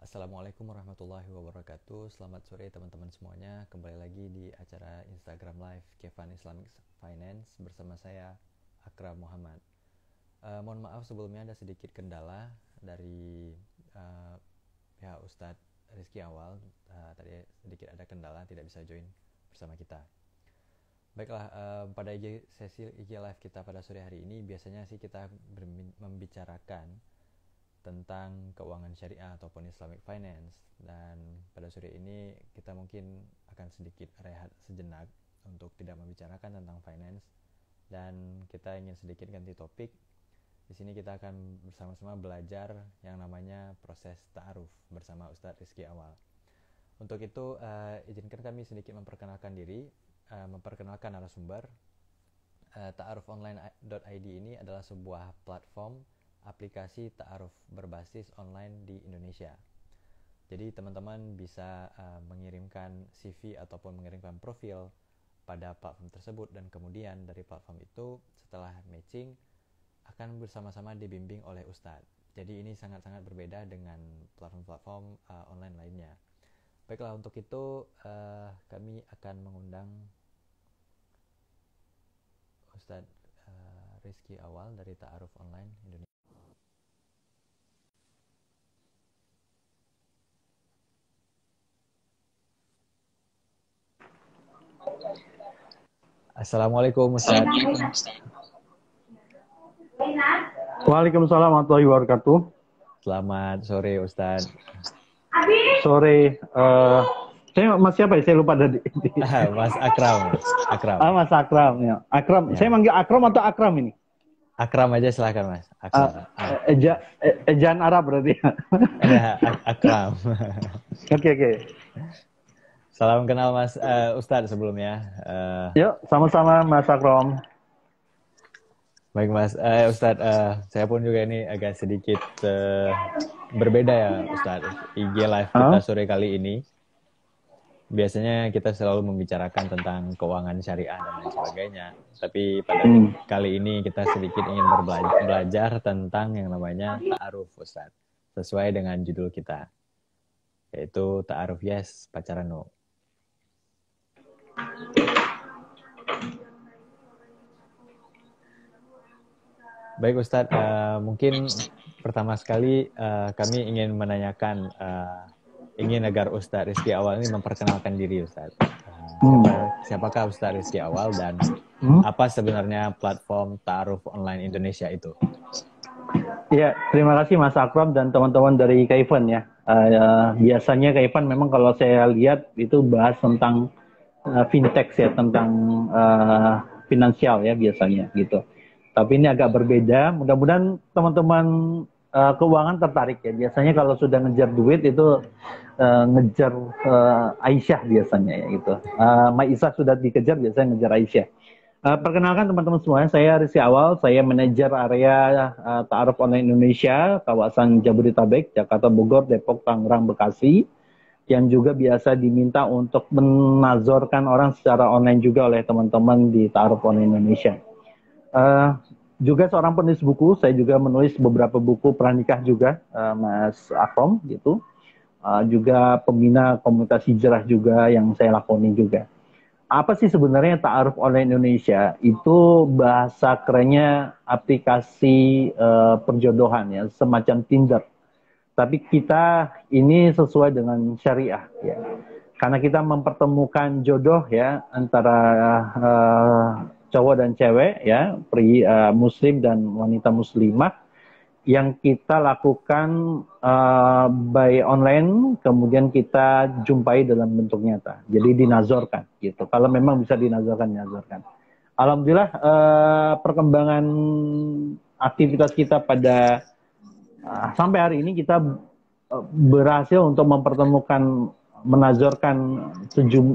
Assalamualaikum warahmatullahi wabarakatuh. Selamat sore teman-teman semuanya. Kembali lagi di acara Instagram Live Kefan Islamic Finance bersama saya Akram Muhammad. Mohon maaf sebelumnya ada sedikit kendala dari pihak Ustadz Rizky Awal. Tadi sedikit ada kendala, tidak bisa join bersama kita. Baiklah, pada sesi IG Live kita pada sore hari ini biasanya sih kita membicarakan tentang keuangan syariah ataupun Islamic Finance, dan pada sore ini kita mungkin akan sedikit rehat sejenak untuk tidak membicarakan tentang finance, dan kita ingin sedikit ganti topik. Di sini kita akan bersama-sama belajar yang namanya proses ta'aruf bersama Ustadz Rizky Awal. Untuk itu izinkan kami sedikit memperkenalkan diri, memperkenalkan narasumber. Ta'arufonline.id ini adalah sebuah platform aplikasi ta'aruf berbasis online di Indonesia. Jadi teman-teman bisa mengirimkan CV ataupun mengirimkan profil pada platform tersebut, dan kemudian dari platform itu setelah matching akan bersama-sama dibimbing oleh Ustadz. Jadi ini sangat-sangat berbeda dengan platform-platform online lainnya. Baiklah, untuk itu kami akan mengundang Ustadz Rizky Awal dari Ta'aruf Online Indonesia. Assalamualaikum Ustaz. Waalaikumsalam warahmatullahi wabarakatuh. Selamat sore Ustaz. Sore, saya Mas siapa ya? Saya lupa tadi. Mas Akram. Mas Akram ya. Akram, ya. Saya manggil Akram atau Akram ini? Akram aja silakan Mas. Akram. Ejaan Arab berarti. Akram. Oke. Salam kenal Mas Ustadz sebelumnya. Yuk, sama-sama Mas Akram. Baik Mas, Ustadz, saya pun juga ini agak sedikit berbeda ya Ustadz. IG Live kita sore kali ini, biasanya kita selalu membicarakan tentang keuangan syariah dan lain sebagainya. Tapi pada kali ini kita sedikit ingin belajar tentang yang namanya ta'aruf Ustadz, sesuai dengan judul kita, yaitu ta'aruf yes, pacaran no. Baik Ustadz, mungkin pertama sekali kami ingin menanyakan, ingin agar Ustadz Rizky Awal ini memperkenalkan diri Ustadz. Siapakah Ustadz Rizky Awal dan apa sebenarnya platform Ta'aruf Online Indonesia itu? Ya, terima kasih Mas Akram dan teman-teman dari Kaivan ya. Biasanya Kaivan memang kalau saya lihat itu bahas tentang fintech ya, tentang finansial ya biasanya gitu. Tapi ini agak berbeda. Mudah-mudahan teman-teman keuangan tertarik ya. Biasanya kalau sudah ngejar duit itu ngejar Aisyah biasanya ya gitu. Maisah sudah dikejar, biasanya ngejar Aisyah. Perkenalkan teman-teman semuanya, saya Rizky Awal, saya manajer area Ta'aruf Online Indonesia, kawasan Jabodetabek, Jakarta, Bogor, Depok, Tangerang, Bekasi, yang juga biasa diminta untuk menazorkan orang secara online juga oleh teman-teman di Ta'aruf Online Indonesia. Juga seorang penulis buku, saya juga menulis beberapa buku pranikah juga, Mas Akram gitu. Juga pembina komunitas hijrah juga yang saya lakoni juga. Apa sih sebenarnya Ta'aruf Online Indonesia? Itu bahasa kerennya aplikasi perjodohan ya, semacam Tinder. Tapi kita ini sesuai dengan syariah ya. Karena kita mempertemukan jodoh ya antara cowok dan cewek ya, muslim dan wanita muslimah, yang kita lakukan by online, kemudian kita jumpai dalam bentuk nyata. Jadi dinazorkan gitu. Kalau memang bisa dinazorkan. Alhamdulillah perkembangan aktivitas kita pada sampai hari ini kita berhasil untuk mempertemukan, menazorkan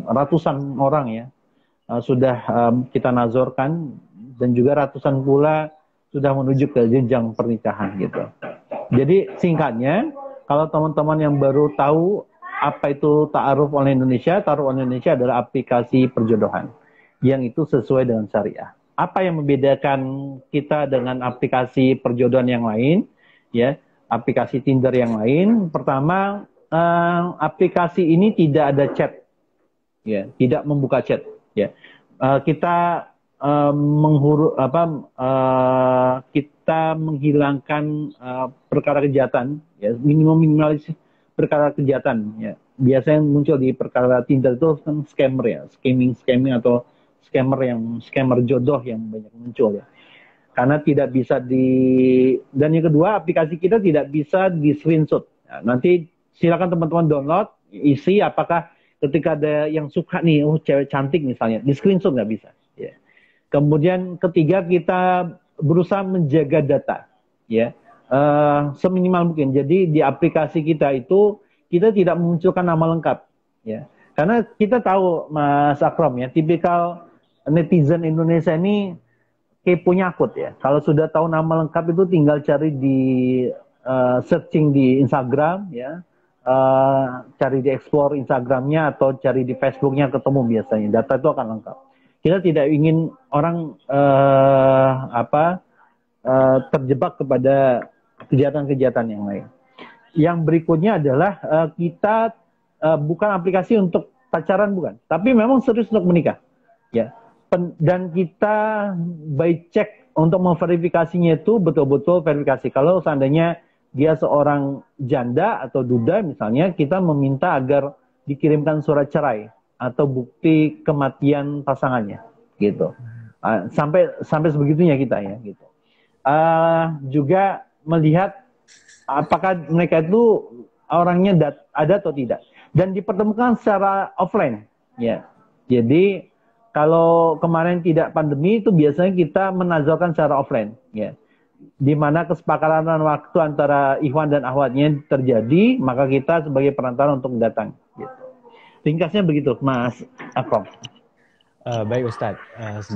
ratusan orang ya. Sudah kita nazorkan, dan juga ratusan pula sudah menuju ke jenjang pernikahan gitu. Jadi singkatnya, kalau teman-teman yang baru tahu apa itu Ta'aruf Online Indonesia, Ta'aruf Online Indonesia adalah aplikasi perjodohan yang itu sesuai dengan syariah. Apa yang membedakan kita dengan aplikasi perjodohan yang lain, ya, aplikasi Tinder yang lain? Pertama, aplikasi ini tidak ada chat, ya, tidak membuka chat, ya. Kita kita menghilangkan perkara kejahatan, ya, minimalisir perkara kejahatan, ya. Biasanya muncul di perkara Tinder itu kan scammer, ya, scamming atau scammer jodoh yang banyak muncul, ya. Karena tidak bisa dan yang kedua, aplikasi kita tidak bisa di screenshot. Nah, nanti silakan teman-teman download, isi apakah ketika ada yang suka nih, cewek cantik misalnya, di screenshot nggak bisa. Ya. Kemudian ketiga, kita berusaha menjaga data, ya, seminimal mungkin. Jadi di aplikasi kita itu kita tidak memunculkan nama lengkap, ya, karena kita tahu Mas Akram, ya, tipikal netizen Indonesia ini keponya akut, ya. Kalau sudah tahu nama lengkap itu tinggal cari di searching di Instagram, ya, cari di explore Instagramnya atau cari di Facebooknya, ketemu biasanya data itu akan lengkap. Kita tidak ingin orang terjebak kepada kejahatan-kejahatan yang lain. Yang berikutnya adalah kita bukan aplikasi untuk pacaran, bukan, tapi memang serius untuk menikah, ya. Dan kita by check untuk memverifikasinya itu betul-betul verifikasi. Kalau seandainya dia seorang janda atau duda misalnya, kita meminta agar dikirimkan surat cerai atau bukti kematian pasangannya, gitu. Sampai sebegitunya kita, ya, gitu. Juga melihat apakah mereka itu orangnya ada atau tidak, dan dipertemukan secara offline, ya. Jadi kalau kemarin tidak pandemi itu biasanya kita menazarkan secara offline, ya, di mana kesepakatan waktu antara ikhwan dan akhwatnya terjadi, maka kita sebagai perantara untuk datang, gitu. Ringkasnya begitu, Mas Akram. Baik Ustadz,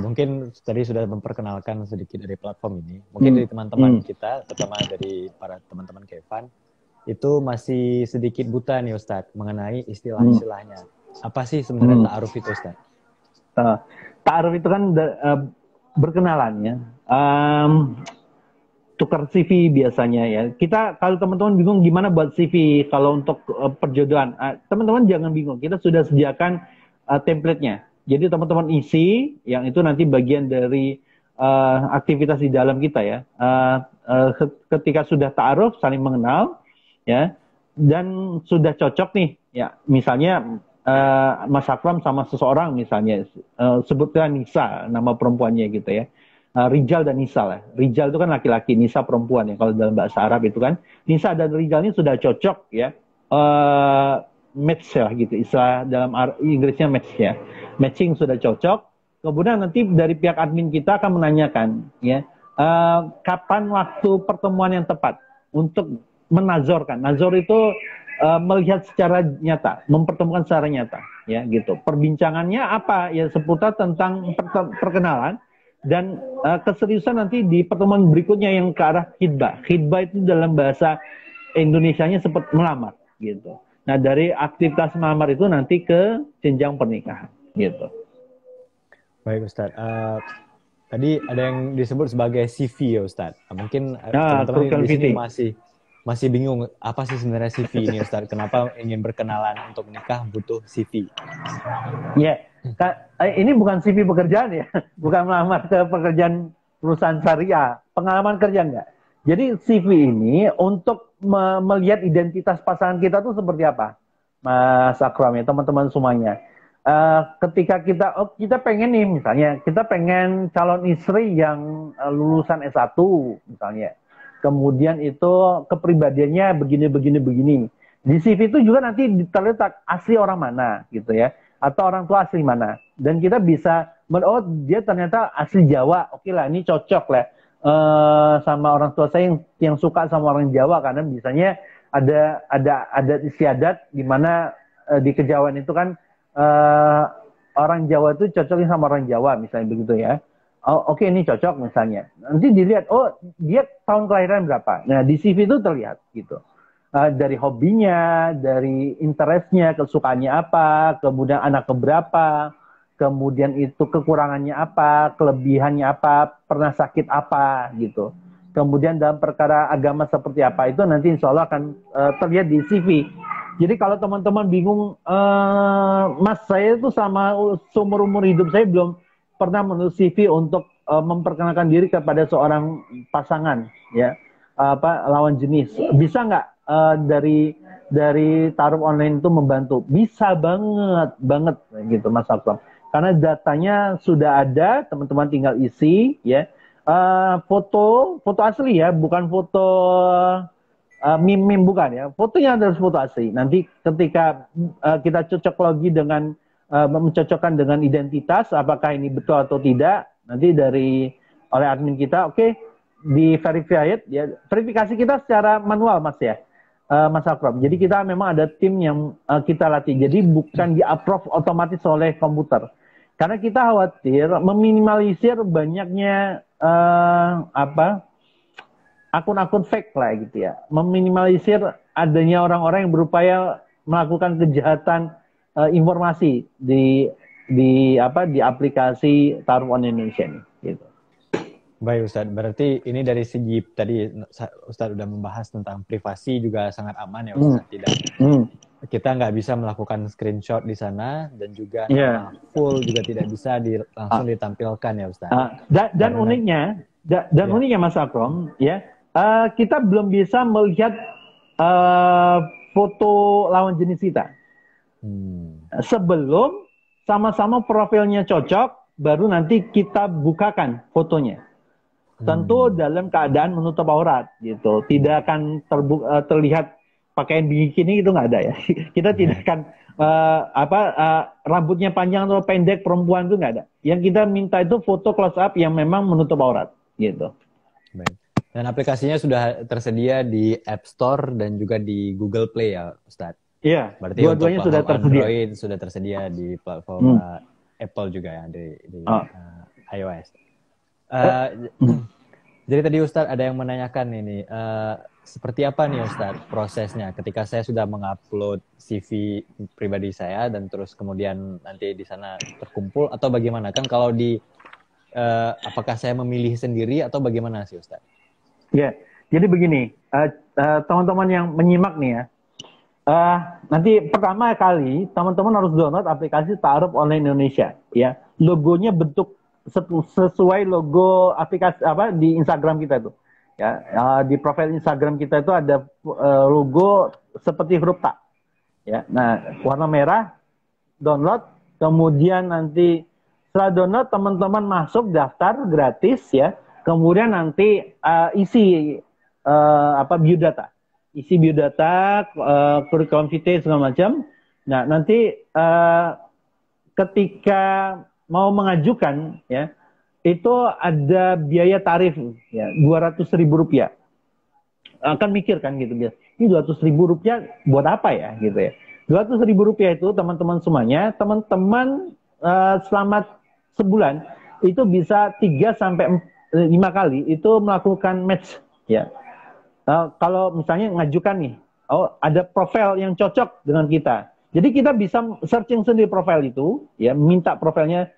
mungkin tadi sudah memperkenalkan sedikit dari platform ini. Mungkin dari teman-teman kita, terutama dari para teman-teman Kevan, itu masih sedikit buta nih Ustadz mengenai istilah-istilahnya. Apa sih sebenarnya ta'aruf itu Ustadz? Ta'aruf itu kan berkenalannya. Tukar CV biasanya, ya. Kita, kalau teman-teman bingung gimana buat CV kalau untuk perjodohan, teman-teman jangan bingung. Kita sudah sediakan template-nya. Jadi teman-teman isi, yang itu nanti bagian dari aktivitas di dalam kita, ya. Ketika sudah ta'aruf, saling mengenal, ya, dan sudah cocok nih, ya. Misalnya Mas Akram sama seseorang misalnya, sebutkan Nisa, nama perempuannya gitu, ya. Rijal dan Nisa lah. Rijal itu kan laki-laki, Nisa perempuan, ya. Kalau dalam bahasa Arab itu kan Nisa dan Rijal ini sudah cocok, ya, match, ya, gitu. Istilah dalam Inggrisnya match, ya. Matching sudah cocok. Kemudian nanti dari pihak admin kita akan menanyakan, ya, kapan waktu pertemuan yang tepat untuk menazorkan. Nazor itu melihat secara nyata, mempertemukan secara nyata, ya, gitu. Perbincangannya apa, ya, seputar tentang perkenalan. Dan keseriusan nanti di pertemuan berikutnya yang ke arah khidbah. Khidbah itu dalam bahasa Indonesianya seperti melamar, gitu. Nah, dari aktivitas melamar itu nanti ke jenjang pernikahan, gitu. Baik Ustadz. Tadi ada yang disebut sebagai CV, ya Ustadz. Mungkin teman-teman di sini masih bingung apa sih sebenarnya CV ini Ustadz. Kenapa ingin berkenalan untuk menikah butuh CV? Ya. Ini bukan CV pekerjaan, ya, bukan melamar ke pekerjaan perusahaan syariah, pengalaman kerja enggak. Jadi CV ini untuk melihat identitas pasangan kita tuh seperti apa, Mas Akram, ya, teman-teman semuanya. Ketika kita pengen nih, misalnya kita pengen calon istri yang lulusan S1 misalnya, kemudian itu kepribadiannya begini. Di CV itu juga nanti terletak asli orang mana, gitu, ya, atau orang tua asli mana. Dan kita bisa, dia ternyata asli Jawa, oke lah, ini cocok lah sama orang tua saya yang suka sama orang Jawa, karena biasanya ada istiadat di mana di kejauhan itu kan orang Jawa itu cocoknya sama orang Jawa, misalnya begitu, ya. Oke, ini cocok misalnya. Nanti dilihat, dia tahun kelahiran berapa. Nah, di CV itu terlihat, gitu. Dari hobinya, dari interestnya, kesukaannya apa, kemudian anak keberapa, kemudian itu kekurangannya apa, kelebihannya apa, pernah sakit apa, gitu. Kemudian dalam perkara agama seperti apa, itu nanti insya Allah akan terlihat di CV. Jadi kalau teman-teman bingung, Mas saya itu sama seumur umur hidup saya belum pernah menulis CV untuk memperkenalkan diri kepada seorang pasangan, ya, lawan jenis. Bisa nggak dari taruh online itu membantu? Bisa banget, banget gitu, Mas Akram. Karena datanya sudah ada, teman-teman tinggal isi, ya. Foto asli ya, bukan foto meme bukan ya, fotonya harus foto asli. Nanti ketika kita cocok lagi dengan mencocokkan dengan identitas, apakah ini betul atau tidak, nanti oleh admin kita, oke, di verified ya, verifikasi kita secara manual Mas ya, Mas Akram. Jadi kita memang ada tim yang kita latih, jadi bukan di approve otomatis oleh komputer, karena kita khawatir meminimalisir banyaknya akun-akun fake lah gitu ya, meminimalisir adanya orang-orang yang berupaya melakukan kejahatan informasi di aplikasi Taruh Online Indonesia ini gitu. Baik Ustadz, berarti ini dari segi tadi Ustadz udah membahas tentang privasi juga sangat aman ya Ustadz, tidak kita nggak bisa melakukan screenshot di sana, dan juga full juga tidak bisa langsung ditampilkan ya Ustadz. Dan uniknya Mas Akram ya, kita belum bisa melihat foto lawan jenis kita. Sebelum sama-sama profilnya cocok, baru nanti kita bukakan fotonya. Tentu dalam keadaan menutup aurat gitu. Tidak akan terlihat pakaian bikini, itu nggak ada ya. Kita tidak akan rambutnya panjang atau pendek perempuan, itu nggak ada. Yang kita minta itu foto close up yang memang menutup aurat gitu. Baik. Dan aplikasinya sudah tersedia di App Store dan juga di Google Play ya Ustadz? Iya, berarti dua-duanya sudah tersedia. Android sudah tersedia di platform Apple juga ya, di iOS. Jadi tadi Ustadz ada yang menanyakan ini, seperti apa nih Ustadz prosesnya ketika saya sudah mengupload CV pribadi saya dan terus kemudian nanti di sana terkumpul, atau bagaimana? Kan kalau apakah saya memilih sendiri atau bagaimana sih Ustadz? Ya, jadi begini, teman-teman yang menyimak nih ya, nanti pertama kali teman-teman harus download aplikasi Taruh Online Indonesia ya. Logonya bentuk sesuai logo aplikasi di Instagram kita itu ya. Di profil Instagram kita itu ada logo seperti huruf ta ya. Nah, warna merah, download, kemudian nanti setelah download teman-teman masuk daftar gratis ya, kemudian nanti isi biodata, curriculum vitae segala macam. Nah, nanti ketika mau mengajukan ya, itu ada biaya tarif ya, Rp200.000. Akan mikir kan gitu, ini Rp200.000 buat apa ya gitu ya. Rp200.000 itu teman-teman semuanya, teman-teman selama sebulan itu bisa 3-5 kali itu melakukan match ya. Kalau misalnya ngajukan nih, ada profil yang cocok dengan kita. Jadi kita bisa searching sendiri profil itu, ya, minta profilnya,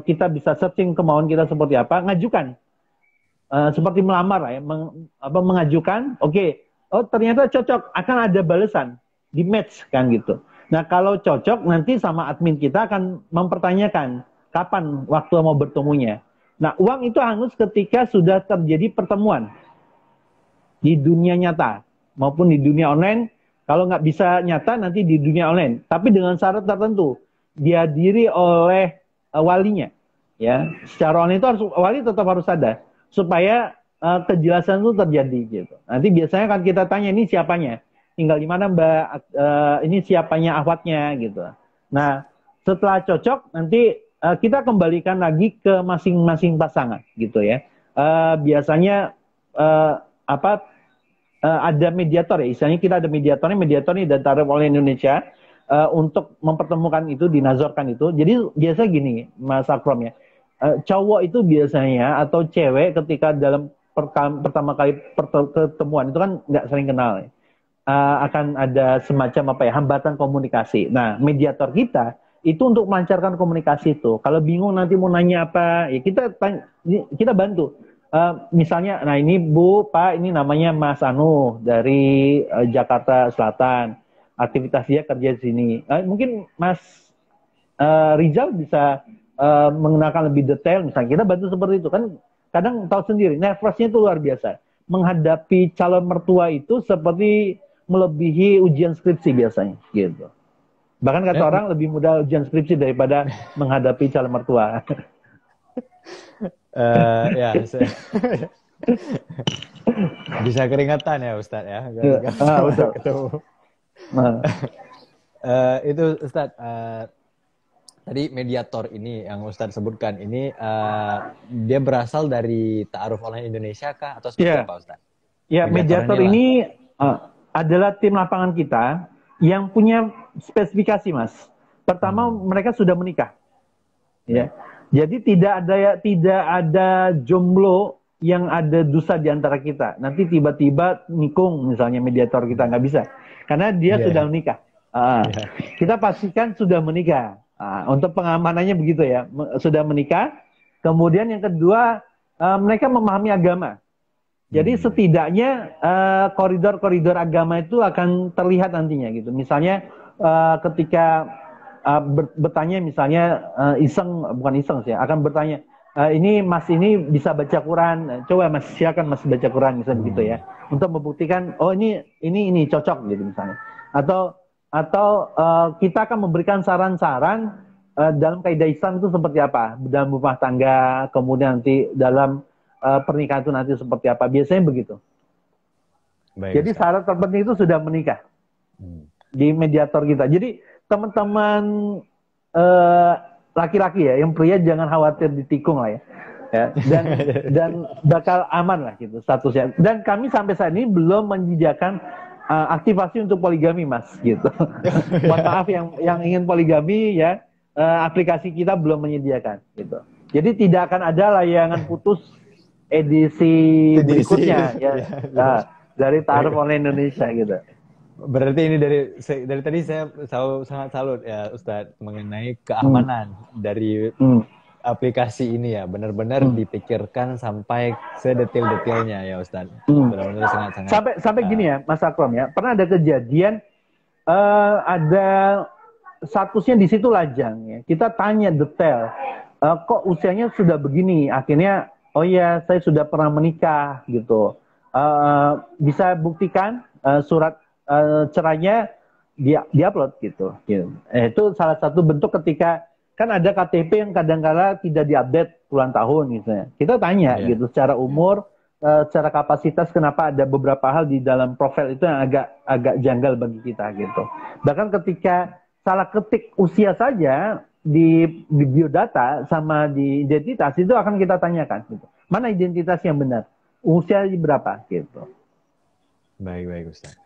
kita bisa searching kemauan kita seperti apa, ngajukan. Seperti melamar lah ya, mengajukan, oke, ternyata cocok, akan ada balasan, di match kan gitu. Nah kalau cocok, nanti sama admin kita akan mempertanyakan, kapan waktu mau bertemunya. Nah uang itu hangus ketika sudah terjadi pertemuan, di dunia nyata, maupun di dunia online. Kalau nggak bisa nyata, nanti di dunia online. Tapi dengan syarat tertentu, dihadiri oleh walinya. Ya, secara online itu wali tetap harus ada, supaya kejelasan itu terjadi gitu. Nanti biasanya kan kita tanya, ini siapanya? Tinggal di mana Mbak? Ini siapanya akhwatnya gitu. Nah, setelah cocok, nanti kita kembalikan lagi ke masing-masing pasangan gitu ya. Biasanya ada mediator ya, istilahnya kita ada mediatornya dan Taruh Online Indonesia untuk mempertemukan itu, dinazorkan itu. Jadi biasa gini Mas Akram ya, cowok itu biasanya atau cewek ketika dalam pertama kali pertemuan itu kan nggak sering kenal ya. Akan ada semacam hambatan komunikasi. Nah mediator kita itu untuk melancarkan komunikasi itu. Kalau bingung nanti mau nanya apa, ya kita bantu. Misalnya, nah ini Bu, Pak, ini namanya Mas Anu dari Jakarta Selatan. aktivitas dia kerja di sini. Mungkin Mas Rizal bisa menggunakan lebih detail, misalnya kita bantu seperti itu kan. Kadang tahu sendiri, nervousnya itu luar biasa. Menghadapi calon mertua itu seperti melebihi ujian skripsi biasanya, gitu. Bahkan kata orang lebih mudah ujian skripsi daripada menghadapi calon mertua. Ya, bisa keringatan ya Ustadz ya. Betul. Ketemu. Itu Ustadz, tadi mediator ini yang Ustadz sebutkan ini, dia berasal dari Ta'aruf Online Indonesia kah atau seperti apa Ustadz? Ya, mediator ini adalah tim lapangan kita yang punya spesifikasi, Mas. Pertama, mereka sudah menikah. Ya. Jadi tidak ada jomblo yang ada dusa di antara kita. Nanti tiba-tiba nikung misalnya mediator kita, nggak bisa. Karena dia sudah menikah. Kita pastikan sudah menikah. Untuk pengamanannya begitu ya. Sudah menikah. Kemudian yang kedua, mereka memahami agama. Jadi setidaknya koridor-koridor agama itu akan terlihat nantinya gitu. Misalnya ketika bertanya misalnya bukan iseng sih, akan bertanya, ini Mas ini bisa baca Quran, coba Mas silakan Mas baca Quran misalnya begitu ya, untuk membuktikan oh ini cocok gitu misalnya, atau kita akan memberikan saran-saran dalam kaidah Islam itu seperti apa dalam rumah tangga, kemudian nanti dalam pernikahan itu nanti seperti apa, biasanya begitu. Baik, jadi syarat terpenting itu sudah menikah di mediator kita. Jadi teman-teman laki-laki ya, yang pria jangan khawatir ditikung lah ya, dan bakal aman lah gitu statusnya. Dan kami sampai saat ini belum menyediakan aktivasi untuk poligami, Mas, gitu. Mohon maaf yang ingin poligami ya, aplikasi kita belum menyediakan gitu. Jadi tidak akan ada layangan putus edisi berikutnya ya, dari Ta'aruf Online Indonesia gitu. Berarti ini dari tadi saya sangat salut ya Ustadz mengenai keamanan dari aplikasi ini ya, benar-benar dipikirkan sampai sedetail-detailnya ya Ustadz. Benar-benar sangat-sangat. Sampai gini ya Mas Akram ya, pernah ada kejadian ada statusnya di situ lajang ya. Kita tanya detail, kok usianya sudah begini, akhirnya oh ya saya sudah pernah menikah gitu. Bisa buktikan surat cerainya diupload gitu. Itu salah satu bentuk ketika kan ada KTP yang kadang-kala tidak diupdate puluhan tahun misalnya. Kita tanya gitu secara umur, secara kapasitas, kenapa ada beberapa hal di dalam profil itu yang agak janggal bagi kita gitu. Bahkan ketika salah ketik usia saja di biodata sama di identitas itu akan kita tanyakan gitu. Mana identitas yang benar? Usia berapa gitu. Baik Ustaz.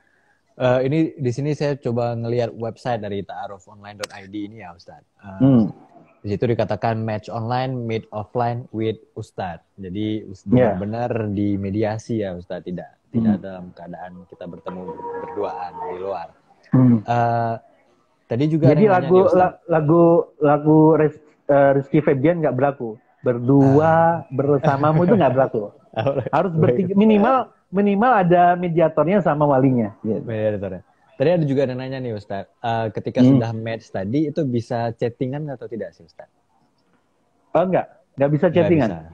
Ini di sini saya coba ngelihat website dari ta'arufonline.id ini ya Ustaz. Di situ dikatakan match online, meet offline with Ustaz. Jadi benar-benar dimediasi ya Ustaz, tidak dalam keadaan kita bertemu berduaan di luar. Tadi juga jadi lagu Rizky Febian nggak berlaku. Berdua bersamamu itu nggak berlaku. Harus bertiga, minimal ada mediatornya sama walinya. Mediatornya. Tadi ada juga yang nanya nih Ustaz, ketika sudah match tadi itu bisa chattingan atau tidak sih Ustaz? Nggak bisa chattingan.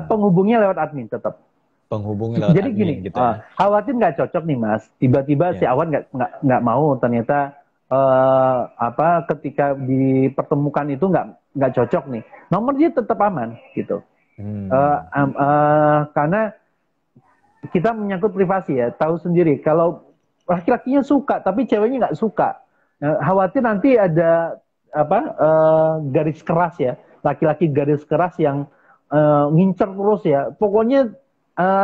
Penghubungnya lewat admin tetap. Penghubungnya lewat jadi admin. Jadi gini, gitu ya? khawatir nggak cocok nih Mas. Tiba-tiba si Awan nggak mau, ternyata ketika dipertemukan itu nggak cocok nih. Nomor dia tetap aman gitu. Karena kita menyangkut privasi ya, tahu sendiri kalau laki-lakinya suka tapi ceweknya nggak suka, khawatir nanti ada garis keras ya, laki-laki garis keras yang ngincer terus ya, pokoknya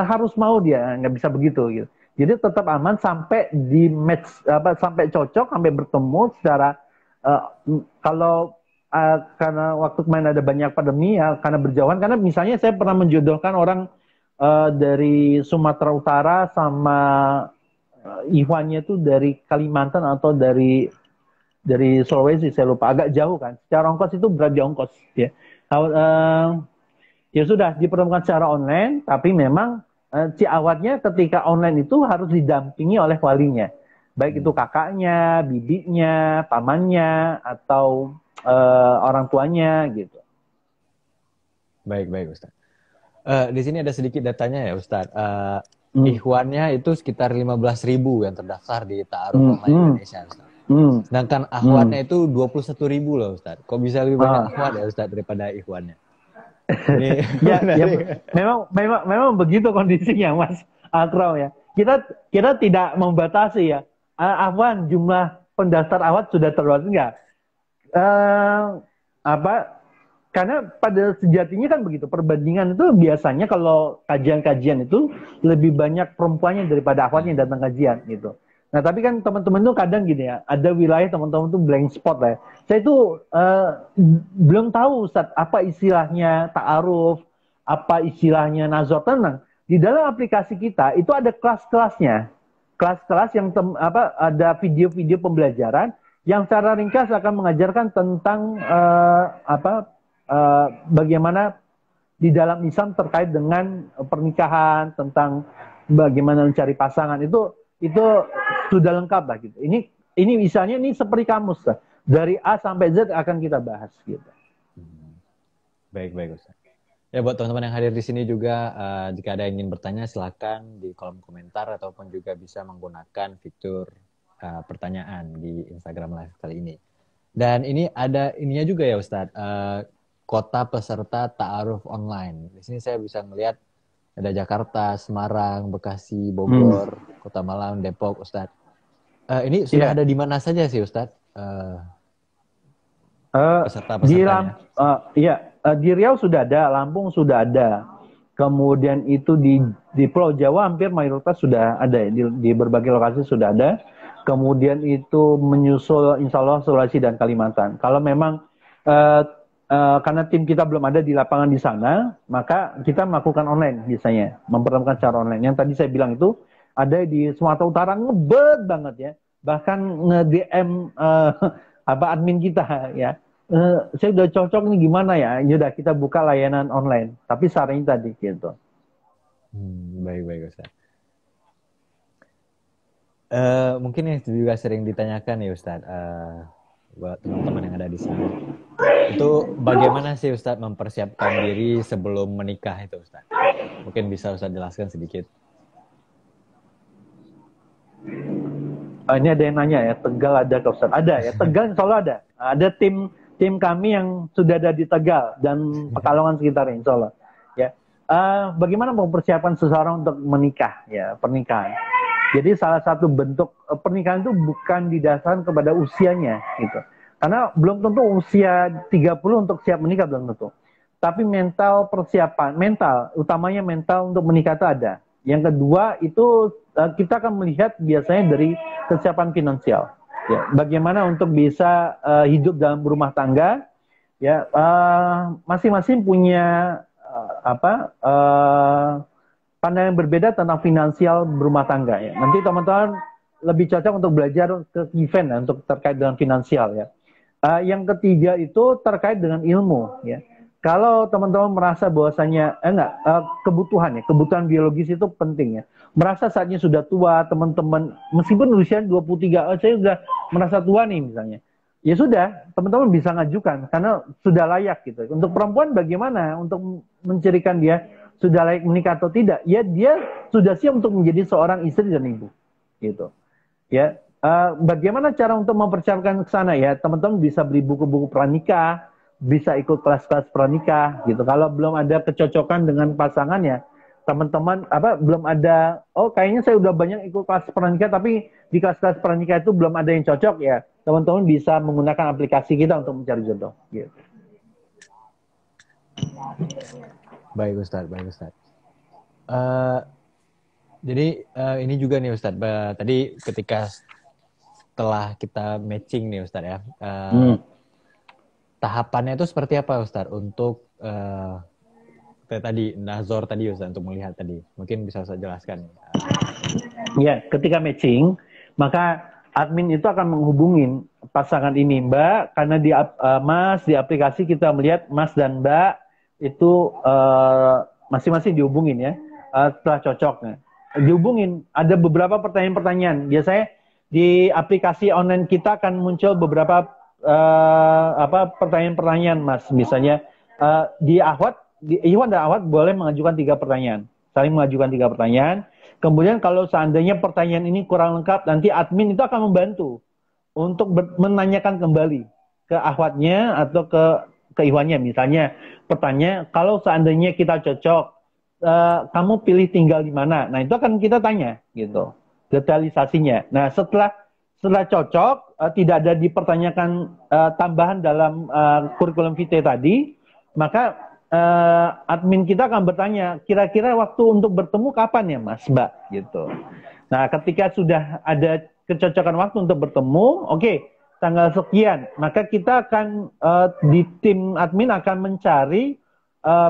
harus mau dia, nggak bisa begitu gitu. Jadi tetap aman sampai di match, sampai cocok, sampai bertemu secara kalau karena waktu kemarin ada banyak pandemi ya, karena berjauhan, karena misalnya saya pernah menjodohkan orang dari Sumatera Utara sama Iwannya itu dari Kalimantan atau dari Sulawesi, saya lupa, agak jauh kan. Secara ongkos itu berat di ongkos ya. Ya sudah dipertemukan secara online, tapi memang ciawatnya ketika online itu harus didampingi oleh walinya. baik itu kakaknya, bibinya, pamannya, atau orang tuanya gitu. Baik, Ustaz. Di sini ada sedikit datanya ya Ustaz. Ikhwannya itu sekitar 15.000 yang terdaftar di Ta'aruf Online Indonesia Ustaz. Sedangkan akhwatnya itu 21.000 loh Ustaz. Kok bisa lebih banyak akhwat ya Ustaz daripada ikhwannya? Ini ya memang begitu kondisinya Mas Akram ya. Kita tidak membatasi ya. Afwan, jumlah pendaftar akhwat sudah terlalu enggak? Karena pada sejatinya kan begitu, perbandingan itu biasanya kalau kajian-kajian itu lebih banyak perempuannya daripada akhwatnya yang datang kajian gitu. Nah tapi kan teman-teman tuh kadang gini ya, ada wilayah teman-teman tuh blank spot ya. Saya itu belum tahu Ustaz, apa istilahnya ta'aruf, apa istilahnya nazar tenang. Di dalam aplikasi kita itu ada kelas-kelasnya, kelas-kelas yang ada video-video pembelajaran yang secara ringkas akan mengajarkan tentang bagaimana di dalam Islam terkait dengan pernikahan, tentang bagaimana mencari pasangan itu sudah lengkap lah gitu. Ini misalnya ini seperti kamus lah. Dari A sampai Z akan kita bahas gitu. Baik Ustaz. Ya buat teman-teman yang hadir di sini juga jika ada yang ingin bertanya silakan di kolom komentar ataupun juga bisa menggunakan fitur pertanyaan di Instagram Live kali ini. Dan ini ada ininya juga ya Ustaz. Kota peserta ta'aruf online. Di sini saya bisa melihat ada Jakarta, Semarang, Bekasi, Bogor, Kota Malang, Depok, Ustadz. Ini sudah ada di mana saja sih, Ustadz? Peserta-pesertanya. Di Riau sudah ada, Lampung sudah ada. Kemudian itu di Pulau Jawa hampir mayoritas sudah ada, di berbagai lokasi sudah ada. Kemudian itu menyusul insya Allah Sulawesi dan Kalimantan. Kalau memang karena tim kita belum ada di lapangan di sana, maka kita melakukan online biasanya, mempertemukan secara online. Yang tadi saya bilang itu ada di Sumatera Utara ngebet banget ya, bahkan nge-DM admin kita ya. Saya udah cocok nih gimana ya? Yaudah kita buka layanan online, tapi sarannya tadi gitu. Baik Ustaz. Mungkin yang juga sering ditanyakan ya Ustaz, buat teman-teman yang ada di sini. Itu bagaimana sih Ustadz mempersiapkan diri sebelum menikah itu Ustadz? Mungkin bisa Ustadz jelaskan sedikit. Ini ada yang nanya ya, Tegal ada ke Ustadz? Ada ya, Tegal insya Allah ada. Ada tim kami yang sudah ada di Tegal dan Pekalongan sekitarnya insya Allah. Ya. Bagaimana mempersiapkan seseorang untuk menikah, ya pernikahan? Jadi salah satu bentuk pernikahan itu bukan didasarkan kepada usianya gitu. Karena belum tentu usia 30 untuk siap menikah, belum tentu. Tapi mental persiapan, utamanya mental untuk menikah itu ada. Yang kedua itu kita akan melihat biasanya dari kesiapan finansial. Ya, bagaimana untuk bisa hidup dalam rumah tangga, ya masing-masing punya pandangan berbeda tentang finansial berumah tangga ya. Nanti teman-teman lebih cocok untuk belajar ke event ya, untuk terkait dengan finansial ya. Yang ketiga itu terkait dengan ilmu ya. Kalau teman-teman merasa bahwasanya kebutuhan biologis itu penting ya. Merasa saatnya sudah tua, teman-teman meskipun usia 23, saya sudah merasa tua nih misalnya. Ya sudah, teman-teman bisa ngajukan karena sudah layak gitu. Untuk perempuan bagaimana untuk mencirikan dia sudah layak menikah atau tidak? Ya dia sudah siap untuk menjadi seorang istri dan ibu, gitu. Ya, bagaimana cara untuk mempersiapkan ke sana ya? Teman-teman bisa beli buku-buku pranikah, bisa ikut kelas-kelas pranikah, gitu. Kalau belum ada kecocokan dengan pasangannya, teman-teman belum ada. Oh, kayaknya saya udah banyak ikut kelas pranikah, tapi di kelas-kelas pranikah itu belum ada yang cocok ya. Teman-teman bisa menggunakan aplikasi kita untuk mencari jodoh, gitu. Baik Ustadz. Jadi ini juga nih Ustadz, tadi ketika setelah kita matching nih Ustadz ya, tahapannya itu seperti apa Ustadz untuk tadi nazar tadi Ustadz, untuk melihat tadi, mungkin bisa Ustadz jelaskan. Ya, ketika matching maka admin itu akan menghubungin pasangan ini, Mbak, karena di aplikasi kita melihat Mas dan Mbak itu masing-masing dihubungin ya, setelah cocoknya dihubungin ada beberapa pertanyaan-pertanyaan. Biasanya di aplikasi online kita akan muncul beberapa pertanyaan-pertanyaan, Mas. Misalnya di Ikhwan dan Akhwat boleh mengajukan 3 pertanyaan, saling mengajukan 3 pertanyaan. Kemudian kalau seandainya pertanyaan ini kurang lengkap, nanti admin itu akan membantu untuk menanyakan kembali ke akhwatnya atau ke Ikhwannya. Misalnya pertanyaan, kalau seandainya kita cocok, kamu pilih tinggal di mana? Nah, itu akan kita tanya gitu, detailisasinya. Nah, setelah cocok, tidak ada dipertanyakan tambahan dalam kurikulum vitae tadi, maka admin kita akan bertanya, kira-kira waktu untuk bertemu kapan ya Mas, Mbak? Gitu. Nah, ketika sudah ada kecocokan waktu untuk bertemu, oke, tanggal sekian, maka kita akan di tim admin akan mencari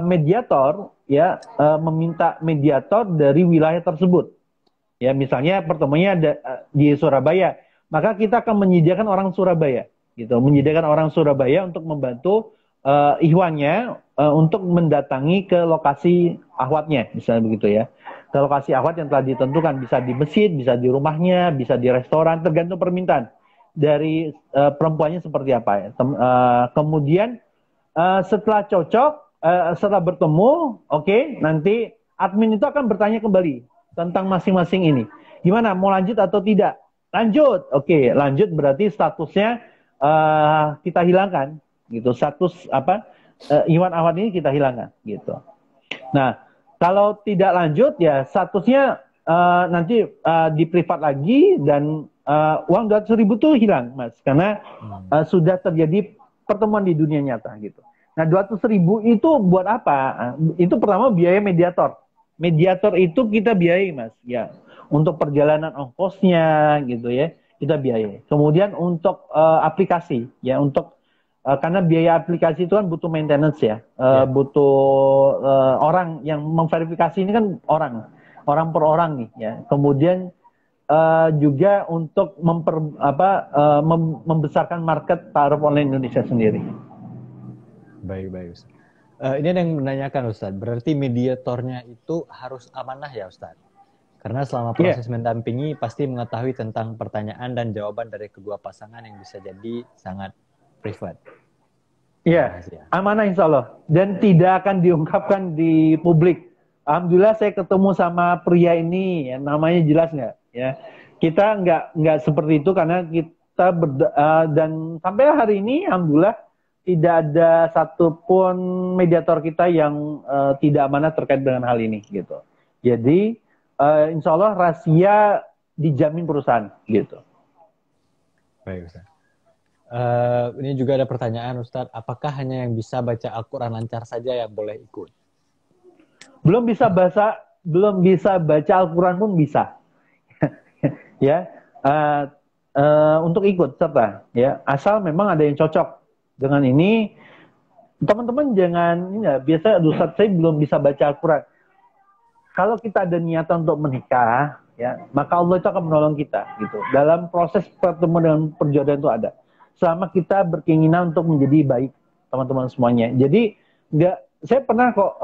mediator, ya, meminta mediator dari wilayah tersebut. Ya, misalnya pertemuannya ada di Surabaya, maka kita akan menyediakan orang Surabaya, gitu, menyediakan orang Surabaya untuk membantu Ikhwannya untuk mendatangi ke lokasi akhwatnya, misalnya begitu ya. Ke lokasi akhwat yang telah ditentukan, bisa di masjid, bisa di rumahnya, bisa di restoran, tergantung permintaan dari perempuannya seperti apa ya. Kemudian setelah cocok, setelah bertemu, oke, nanti admin itu akan bertanya kembali tentang masing-masing ini. Gimana, mau lanjut atau tidak? Lanjut, oke, lanjut berarti statusnya kita hilangkan, gitu. Status Ikhwan Akhwat ini kita hilangkan, gitu. Nah, kalau tidak lanjut ya statusnya nanti di privat lagi dan uang 200.000 itu hilang, Mas, karena sudah terjadi pertemuan di dunia nyata, gitu. Nah, 200.000 itu buat apa? Itu pertama biaya mediator. Mediator itu kita biayai, Mas, ya, untuk perjalanan ongkosnya, gitu ya, kita biayai. Kemudian untuk aplikasi, ya, untuk karena biaya aplikasi itu kan butuh maintenance ya, butuh orang yang memverifikasi ini kan orang per orang nih ya. Kemudian juga untuk membesarkan market taaruf online Indonesia sendiri. Baik, Ustaz. Ini ada yang menanyakan, Ustaz, berarti mediatornya itu harus amanah ya, Ustaz? Karena selama proses mendampingi pasti mengetahui tentang pertanyaan dan jawaban dari kedua pasangan yang bisa jadi sangat privat. Iya, amanah insya Allah. Dan tidak akan diungkapkan di publik. Alhamdulillah saya ketemu sama pria ini, ya, namanya jelas nggak? Ya, kita nggak seperti itu karena kita dan sampai hari ini, alhamdulillah tidak ada satupun mediator kita yang tidak amanah terkait dengan hal ini, gitu. Jadi insya Allah rahasia dijamin perusahaan, gitu. Baik, Ustaz. Ini juga ada pertanyaan, Ustaz, apakah hanya yang bisa baca Al-Quran lancar saja yang boleh ikut? Belum bisa baca Al-Quran pun bisa. Ya, untuk ikut serta, ya, asal memang ada yang cocok dengan ini. Teman-teman jangan biasa, Ustaz saya belum bisa baca Al-Quran. Kalau kita ada niatan untuk menikah, ya, maka Allah itu akan menolong kita, gitu. Dalam proses pertemuan dengan perjodohan itu ada. Selama kita berkeinginan untuk menjadi baik, teman-teman semuanya. Jadi saya pernah kok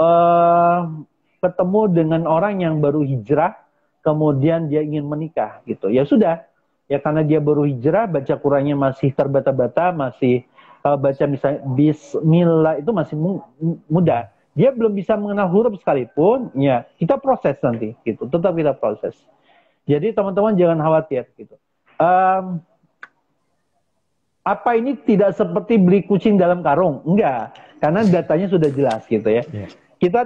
ketemu dengan orang yang baru hijrah, kemudian dia ingin menikah, gitu. Ya sudah, ya karena dia baru hijrah, baca Qurannya masih terbata-bata, masih baca misalnya Bismillah itu masih mudah. Dia belum bisa mengenal huruf sekalipun, ya kita proses nanti, gitu. Tetap kita proses. Jadi teman-teman jangan khawatir, gitu. Apa ini tidak seperti beli kucing dalam karung? Enggak, karena datanya sudah jelas, gitu ya. Kita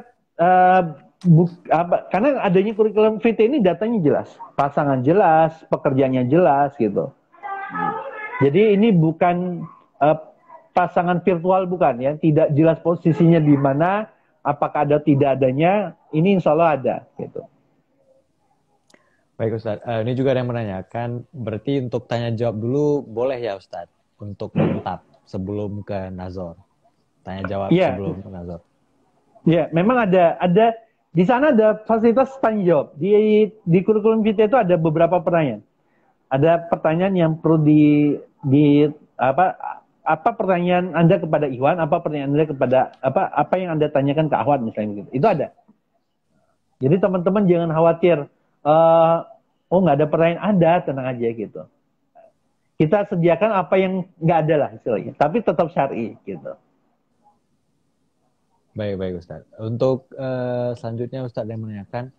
karena adanya kurikulum vitae ini datanya jelas, pasangan jelas, pekerjaannya jelas, gitu. Jadi ini bukan pasangan virtual, bukan ya, tidak jelas posisinya di mana, apakah ada tidak adanya, ini insya Allah ada, gitu. Baik, Ustaz, ini juga ada yang menanyakan, berarti untuk tanya jawab dulu boleh ya, Ustaz, untuk mantap sebelum ke nazor, tanya jawab sebelum ke nazor. Ya, memang ada di sana ada fasilitas tanya jawab. Di kurikulum vitae itu ada beberapa pertanyaan. Ada pertanyaan yang perlu apa pertanyaan Anda kepada Ikhwan, apa pertanyaan Anda kepada apa yang Anda tanyakan ke Akhwat misalnya gitu. Itu ada. Jadi teman-teman jangan khawatir, nggak ada pertanyaan, ada, tenang aja gitu. kita sediakan apa yang nggak ada lah istilahnya, tapi tetap syar'i gitu. Baik Ustaz. Untuk selanjutnya Ustaz yang menanyakan,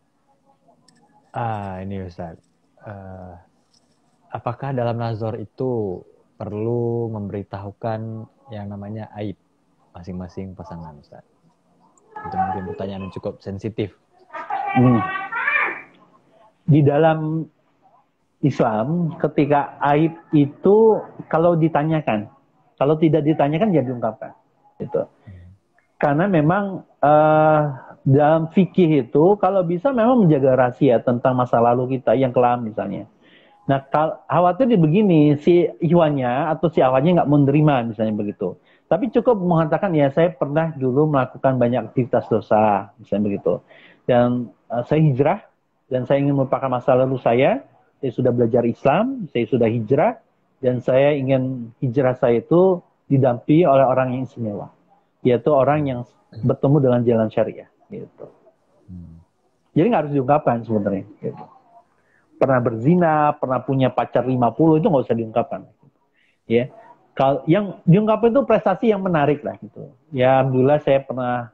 ini Ustaz, apakah dalam nazar itu perlu memberitahukan yang namanya aib masing-masing pasangan Ustaz? Itu mungkin pertanyaan yang cukup sensitif. Di dalam Islam, ketika aib itu kalau ditanyakan, kalau tidak ditanyakan ya diungkapkan. Gitu. Karena memang dalam fikih itu kalau bisa memang menjaga rahasia tentang masa lalu kita yang kelam misalnya. Nah, khawatir begini, si ikhwannya atau si awalnya nggak menerima misalnya begitu. Tapi cukup mengatakan ya saya pernah dulu melakukan banyak aktivitas dosa misalnya begitu. Dan saya hijrah dan saya ingin melupakan masa lalu saya sudah belajar Islam, saya sudah hijrah dan saya ingin hijrah saya itu didampingi oleh orang yang istimewa. Yaitu orang yang bertemu dengan jalan syariah gitu. Jadi nggak harus diungkapkan sebenarnya gitu. Pernah berzina, pernah punya pacar 50 itu nggak usah diungkapkan. Ya, kalau yang diungkapkan itu prestasi yang menarik lah gitu. Ya, alhamdulillah saya pernah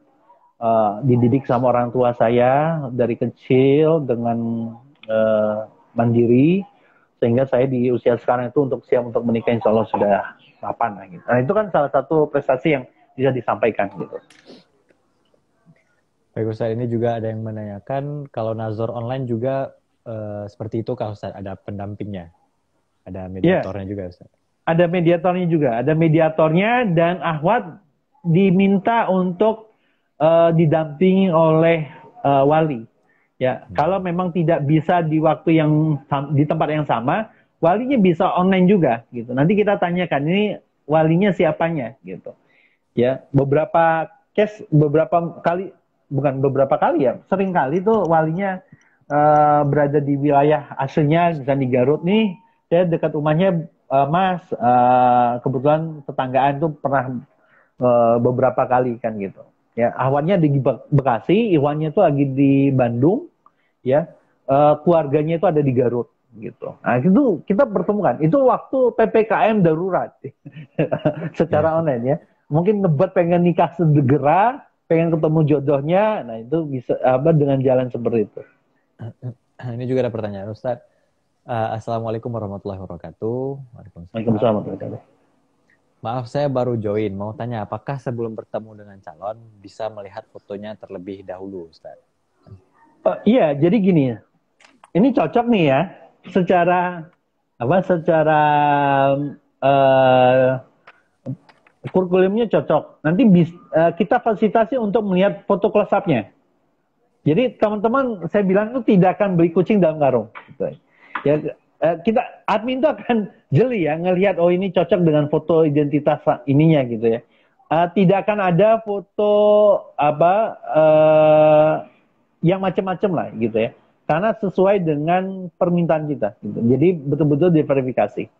dididik sama orang tua saya dari kecil dengan mandiri, sehingga saya di usia sekarang itu untuk siap untuk menikah insya Allah sudah mapan lah gitu. Nah itu kan salah satu prestasi yang bisa disampaikan gitu. Baik Ustaz, ini juga ada yang menanyakan kalau nazar online juga seperti itu Kak Ustaz, ada pendampingnya, ada mediatornya juga Ustaz. Ada mediatornya juga, ada mediatornya dan akhwat diminta untuk didampingi oleh wali. Ya, kalau memang tidak bisa di waktu yang di tempat yang sama, walinya bisa online juga gitu. Nanti kita tanyakan ini walinya siapanya gitu. Ya, beberapa case sering kali tuh walinya berada di wilayah aslinya, misalnya di Garut nih, saya dekat rumahnya Mas, kebetulan tetanggaan tuh pernah beberapa kali kan gitu. Ya, akhwatnya di Bekasi, ikhwannya tuh lagi di Bandung, ya, keluarganya itu ada di Garut gitu. Nah, itu kita pertemukan. Itu waktu PPKM darurat secara online ya. Mungkin ngebat pengen nikah segera, pengen ketemu jodohnya, nah itu bisa dengan jalan seperti itu. Ini juga ada pertanyaan Ustaz. Assalamualaikum warahmatullahi wabarakatuh. Waalaikumsalam warahmatullahi wabarakatuh. Maaf saya baru join, mau tanya apakah sebelum bertemu dengan calon bisa melihat fotonya terlebih dahulu Ustaz? Iya, jadi gini, ini cocok nih ya, secara kurikulumnya cocok. Nanti kita fasilitasi untuk melihat foto close up-nya. Jadi teman-teman, saya bilang itu tidak akan beli kucing dalam karung. Gitu. Ya, kita admin itu akan jeli ya ngelihat oh ini cocok dengan foto identitas ininya gitu ya. Tidak akan ada foto yang macam-macam lah gitu ya. Karena sesuai dengan permintaan kita. Gitu. Jadi betul-betul diverifikasi.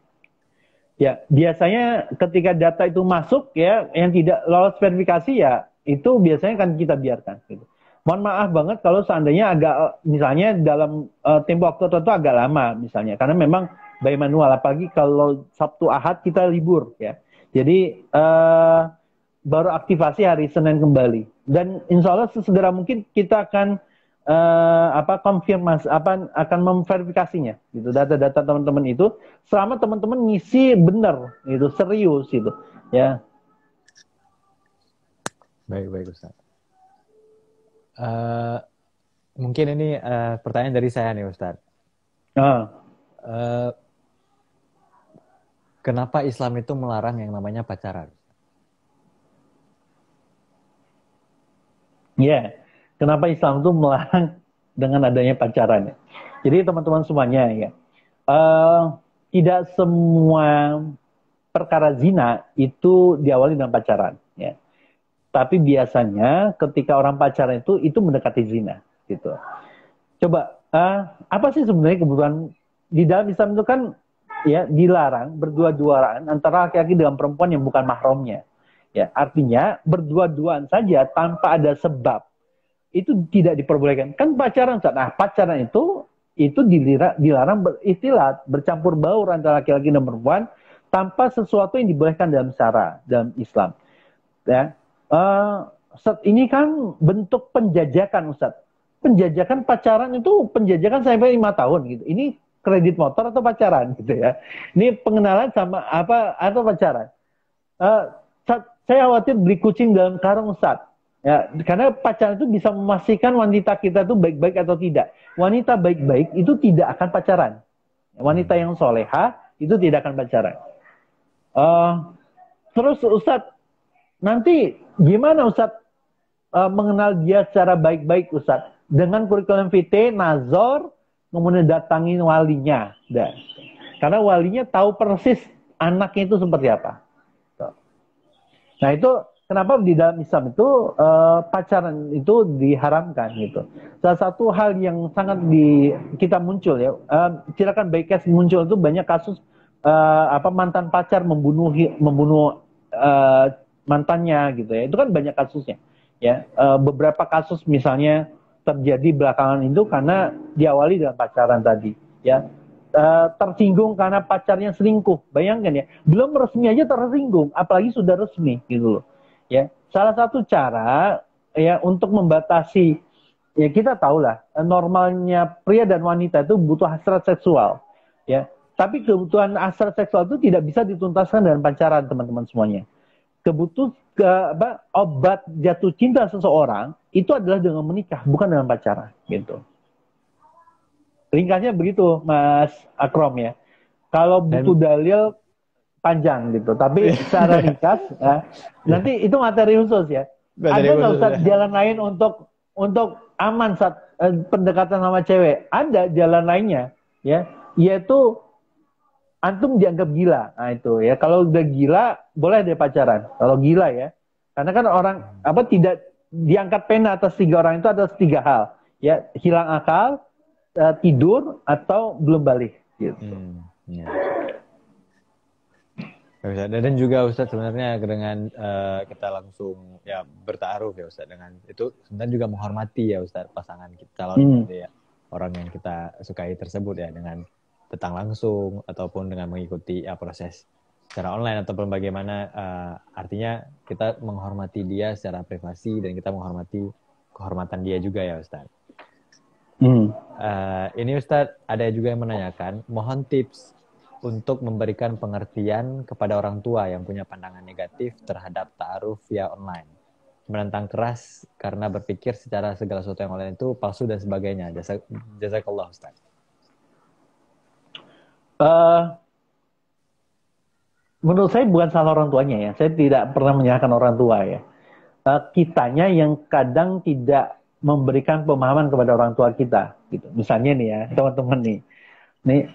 Ya biasanya ketika data itu masuk ya yang tidak lolos verifikasi ya itu biasanya kan kita biarkan. Gitu. Mohon maaf banget kalau seandainya agak misalnya dalam tempo waktu tertentu agak lama misalnya karena memang by manual apalagi kalau Sabtu Ahad kita libur ya. Jadi baru aktivasi hari Senin kembali dan insya Allah sesegera mungkin kita akan konfirmasi akan memverifikasinya gitu data-data teman-teman itu selama teman-teman ngisi benar gitu serius gitu ya. Baik Ustaz. Mungkin ini pertanyaan dari saya nih Ustaz. Kenapa Islam itu melarang yang namanya pacaran? Ya, kenapa Islam itu melarang dengan adanya pacaran? Jadi teman-teman semuanya ya, tidak semua perkara zina itu diawali dengan pacaran. Ya. Tapi biasanya ketika orang pacaran itu mendekati zina, gitu. Coba apa sih sebenarnya kebutuhan di dalam Islam itu kan ya dilarang berdua-duaan antara laki-laki dengan perempuan yang bukan mahramnya. Ya, artinya berdua-duaan saja tanpa ada sebab itu tidak diperbolehkan. Kan pacaran, nah pacaran itu itu dilarang berikhtilat, bercampur baur antara laki-laki dan perempuan tanpa sesuatu yang dibolehkan dalam syara, dalam Islam. Ya. Ustaz, ini kan bentuk penjajakan, Ustaz. Penjajakan pacaran itu penjajakan sampai 5 tahun gitu. Ini kredit motor atau pacaran gitu ya. Ini pengenalan sama apa atau pacaran. Saya khawatir beli kucing dalam karung, Ustaz. Ya, karena pacaran itu bisa memastikan wanita kita itu baik-baik atau tidak. Wanita baik-baik itu tidak akan pacaran. Wanita yang soleha itu tidak akan pacaran. Terus Ustaz, nanti gimana Ustaz mengenal dia secara baik-baik, Ustaz? Dengan kurikulum VT, nazor, kemudian datangin walinya. Karena walinya tahu persis anaknya itu seperti apa. Nah itu kenapa di dalam Islam itu pacaran itu diharamkan gitu. Salah satu hal yang sangat kita muncul ya, silakan Baikes muncul itu banyak kasus mantan pacar membunuh mantannya gitu ya. Itu kan banyak kasusnya. Ya, beberapa kasus misalnya terjadi belakangan itu karena diawali dengan pacaran tadi. Ya, tersinggung karena pacarnya selingkuh. Bayangkan ya, belum resmi aja tersinggung, apalagi sudah resmi gitu loh. Ya, salah satu cara ya untuk membatasi, ya kita tahu lah normalnya pria dan wanita itu butuh hasrat seksual. Ya, tapi kebutuhan hasrat seksual itu tidak bisa dituntaskan dengan pacaran, teman-teman semuanya. Obat jatuh cinta seseorang itu adalah dengan menikah, bukan dengan pacaran gitu. Ringkasnya begitu, Mas Akrom ya. Kalau butuh dalil panjang gitu, tapi secara ringkas ya, nanti itu materi khusus ya. Ada nggak Ustaz jalan lain untuk aman saat pendekatan sama cewek? Ada jalan lainnya ya, yaitu antum dianggap gila. Nah itu ya, kalau udah gila boleh deh pacaran. Kalau gila ya, karena kan orang tidak diangkat pena atas 3 orang itu atas 3 hal. Ya, hilang akal, tidur atau belum balik. Gitu. Ya. Dan juga Ustadz sebenarnya dengan kita langsung ya bertaaruf ya Ustadz, dengan itu sebenarnya juga menghormati ya Ustadz pasangan kita, calon ya, orang yang kita sukai tersebut ya, dengan datang langsung ataupun dengan mengikuti ya proses secara online ataupun bagaimana, artinya kita menghormati dia secara privasi dan kita menghormati kehormatan dia juga ya Ustadz. Ini Ustadz ada juga yang menanyakan, mohon tips untuk memberikan pengertian kepada orang tua yang punya pandangan negatif terhadap ta'aruf via online, menentang keras karena berpikir secara segala sesuatu yang online itu palsu dan sebagainya. Jazakallah Ustadz. Menurut saya bukan salah orang tuanya ya. Saya tidak pernah menyalahkan orang tua ya. Kitanya yang kadang tidak memberikan pemahaman kepada orang tua kita. Gitu. Misalnya nih ya, teman-teman nih,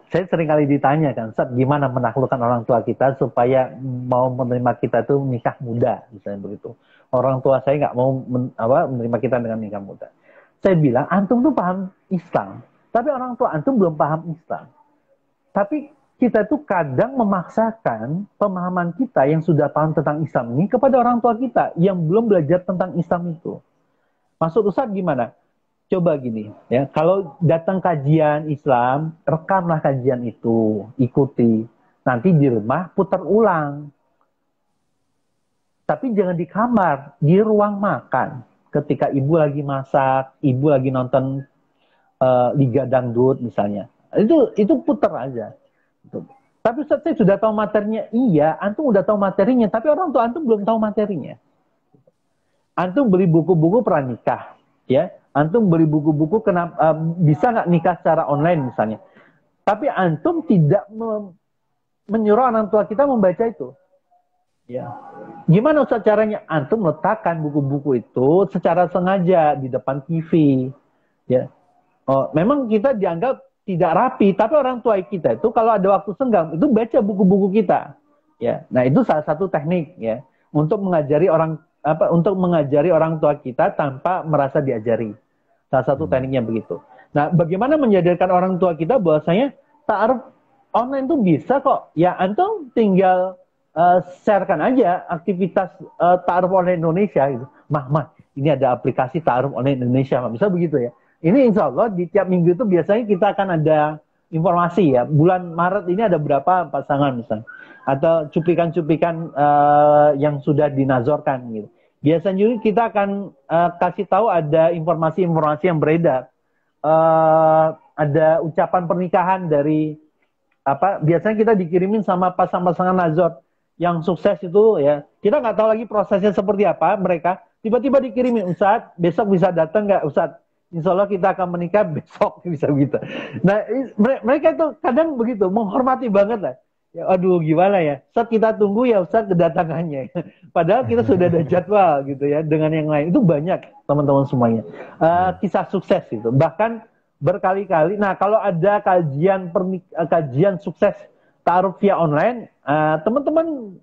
saya sering kali ditanya kan, Ustaz, gimana menaklukkan orang tua kita supaya mau menerima kita tuh nikah muda, misalnya begitu. Orang tua saya nggak mau menerima kita dengan nikah muda. Saya bilang, antum tuh paham Islam, tapi orang tua antum belum paham Islam. Tapi kita tuh kadang memaksakan pemahaman kita yang sudah paham tentang Islam ini kepada orang tua kita yang belum belajar tentang Islam itu. Maksud Ustaz gimana? Coba gini, ya, kalau datang kajian Islam, rekamlah kajian itu, ikuti. Nanti di rumah putar ulang. Tapi jangan di kamar, di ruang makan. Ketika ibu lagi masak, ibu lagi nonton Liga Dangdut misalnya. Itu putar aja. Tapi Ustaz, saya sudah tahu materinya. Iya, antum udah tahu materinya, tapi orang tua antum belum tahu materinya. Antum beli buku-buku pranikah, ya. Antum beli buku-buku bisa nggak nikah secara online misalnya. Tapi antum tidak menyuruh orang tua kita membaca itu. Ya. Gimana Ustaz caranya? Antum letakkan buku-buku itu secara sengaja di depan TV. Ya. Memang kita dianggap tidak rapi, tapi orang tua kita itu kalau ada waktu senggang itu baca buku-buku kita. Ya. Nah, itu salah satu teknik ya untuk mengajari orang tua kita tanpa merasa diajari. Salah satu tekniknya begitu. Nah, bagaimana menyadarkan orang tua kita bahwasanya ta'aruf online itu bisa kok. Ya, antum tinggal sharekan aja aktivitas ta'aruf online Indonesia gitu. Mah, ini ada aplikasi ta'aruf online Indonesia, bisa begitu ya. ini insya Allah di tiap minggu itu biasanya kita akan ada informasi ya. Bulan Maret ini ada berapa pasangan misalnya. Atau cuplikan-cuplikan yang sudah dinazorkan gitu. Biasanya juga kita akan kasih tahu ada informasi-informasi yang beredar. Ada ucapan pernikahan dari biasanya kita dikirimin sama pasangan-pasangan nazor yang sukses itu ya. Kita nggak tahu lagi prosesnya seperti apa mereka. Tiba-tiba dikirimin, Ustadz, besok bisa datang nggak Ustadz? Insya Allah kita akan menikah besok, bisa gitu. Nah, mereka itu kadang begitu, menghormati banget lah. Ya, aduh gimana ya, saat kita tunggu ya Ustadz kedatangannya. Padahal kita sudah ada jadwal gitu ya, dengan yang lain. Itu banyak teman-teman semuanya. Kisah sukses itu. Bahkan berkali-kali, nah kalau ada kajian sukses ta'aruf via online, teman-teman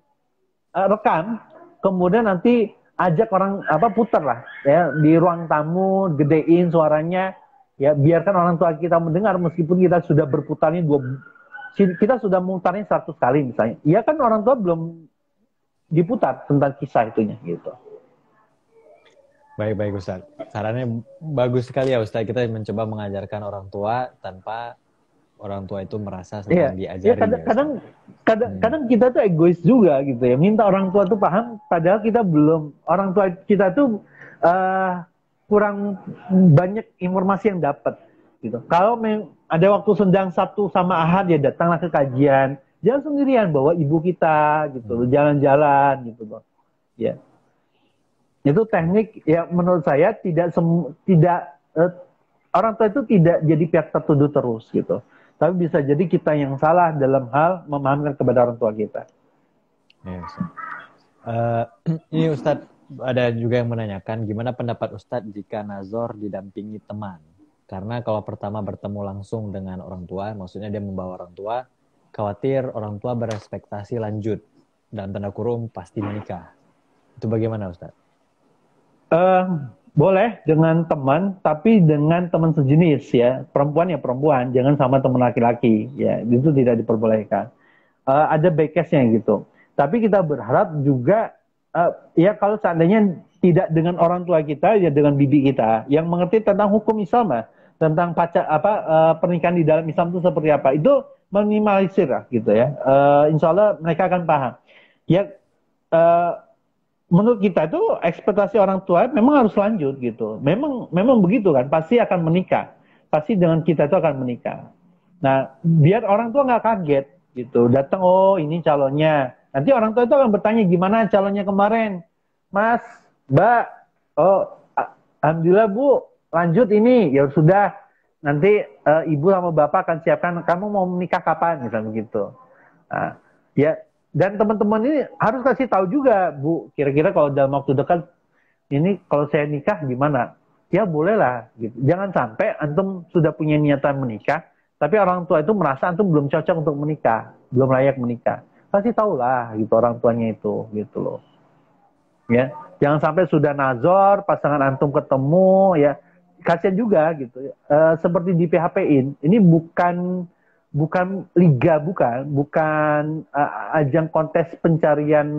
rekam, kemudian nanti ajak orang putar lah ya di ruang tamu, gedein suaranya ya, biarkan orang tua kita mendengar meskipun kita sudah berputarnya kita sudah memutarnya 100 kali misalnya. Ya kan orang tua belum diputar tentang kisah itunya gitu. Baik Ustaz. Sarannya bagus sekali ya Ustaz. Kita mencoba mengajarkan orang tua tanpa orang tua itu merasa sedang diajari. Kadang kita tuh egois juga gitu ya. Minta orang tua tuh paham, padahal kita belum. Orang tua kita tuh kurang banyak informasi yang dapat. Gitu. Kalau ada waktu senggang Sabtu sama Ahad ya datanglah ke kajian. Jangan sendirian, bawa ibu kita gitu, jalan-jalan gitu loh. Ya. Itu teknik ya menurut saya orang tua itu tidak jadi pihak tertuduh terus gitu. Tapi bisa jadi kita yang salah dalam hal memahamkan kepada orang tua kita. Ya, ini Ustadz, ada juga yang menanyakan gimana pendapat Ustadz jika nazor didampingi teman. Karena kalau pertama bertemu langsung dengan orang tua, maksudnya dia membawa orang tua, khawatir orang tua berespektasi lanjut dan tanda kurung pasti menikah. Itu bagaimana Ustadz? Boleh dengan teman, tapi dengan teman sejenis ya, perempuan ya perempuan, jangan sama teman laki-laki ya, itu tidak diperbolehkan. Ada back case-nya gitu. Tapi kita berharap juga ya kalau seandainya tidak dengan orang tua kita ya dengan bibi kita yang mengerti tentang hukum Islam tentang pernikahan di dalam Islam itu seperti apa, itu minimalisir lah gitu ya. Insya Allah mereka akan paham. Ya. Menurut kita itu ekspektasi orang tua memang harus lanjut gitu. Memang begitu kan, pasti akan menikah. Pasti dengan kita itu akan menikah. Nah, biar orang tua nggak kaget gitu. Datang, oh ini calonnya. Nanti orang tua itu akan bertanya gimana calonnya kemarin. Mas, Mbak, oh alhamdulillah Bu, lanjut ini. Ya sudah, nanti Ibu sama Bapak akan siapkan kamu mau menikah kapan, misalnya begitu. Nah, ya. Dan teman-teman ini harus kasih tahu juga, Bu, kira-kira kalau dalam waktu dekat ini kalau saya nikah gimana? Ya bolehlah gitu. Jangan sampai antum sudah punya niatan menikah, tapi orang tua itu merasa antum belum cocok untuk menikah, belum layak menikah. Kasih tahulah gitu orang tuanya itu gitu loh. Ya, jangan sampai sudah nazor, pasangan antum ketemu ya, kasihan juga gitu. Seperti di PHP-in, ini bukan liga, bukan ajang kontes pencarian